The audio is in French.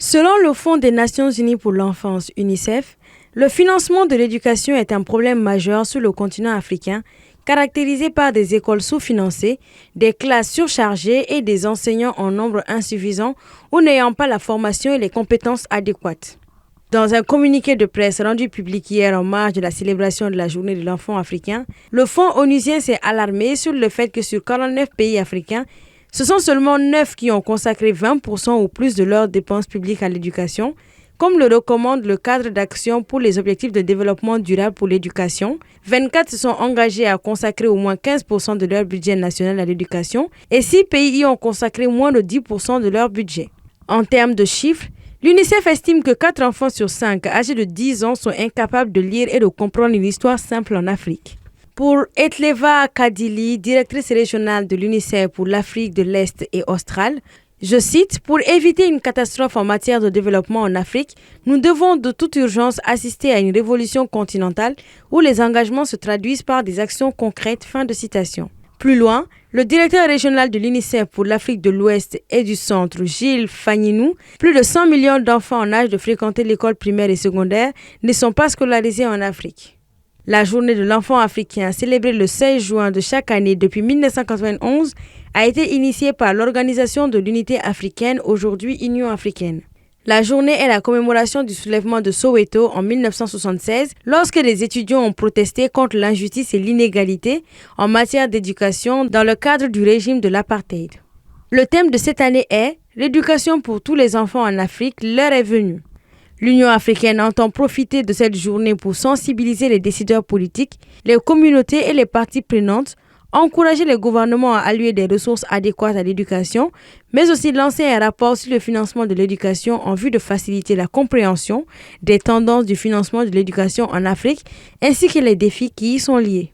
Selon le Fonds des Nations Unies pour l'enfance, UNICEF, le financement de l'éducation est un problème majeur sur le continent africain, caractérisé par des écoles sous-financées, des classes surchargées et des enseignants en nombre insuffisant ou n'ayant pas la formation et les compétences adéquates. Dans un communiqué de presse rendu public hier en marge de la célébration de la Journée de l'enfant africain, le Fonds onusien s'est alarmé sur le fait que sur 49 pays africains, ce sont seulement 9 qui ont consacré 20% ou plus de leurs dépenses publiques à l'éducation, comme le recommande le cadre d'action pour les objectifs de développement durable pour l'éducation. 24 se sont engagés à consacrer au moins 15% de leur budget national à l'éducation et 6 pays y ont consacré moins de 10% de leur budget. En termes de chiffres, l'UNICEF estime que 4 enfants sur 5 âgés de 10 ans sont incapables de lire et de comprendre une histoire simple en Afrique. Pour Etleva Kadili, directrice régionale de l'UNICEF pour l'Afrique de l'Est et australe, je cite, « Pour éviter une catastrophe en matière de développement en Afrique, nous devons de toute urgence assister à une révolution continentale où les engagements se traduisent par des actions concrètes. » Fin de citation. Plus loin, le directeur régional de l'UNICEF pour l'Afrique de l'Ouest et du Centre, Gilles Fagninou, plus de 100 millions d'enfants en âge de fréquenter l'école primaire et secondaire ne sont pas scolarisés en Afrique. La journée de l'enfant africain, célébrée le 16 juin de chaque année depuis 1991, a été initiée par l'Organisation de l'Unité africaine, aujourd'hui Union africaine. La journée est la commémoration du soulèvement de Soweto en 1976, lorsque les étudiants ont protesté contre l'injustice et l'inégalité en matière d'éducation dans le cadre du régime de l'apartheid. Le thème de cette année est « L'éducation pour tous les enfants en Afrique, l'heure est venue ». L'Union africaine entend profiter de cette journée pour sensibiliser les décideurs politiques, les communautés et les parties prenantes, encourager les gouvernements à allouer des ressources adéquates à l'éducation, mais aussi lancer un rapport sur le financement de l'éducation en vue de faciliter la compréhension des tendances du financement de l'éducation en Afrique ainsi que les défis qui y sont liés.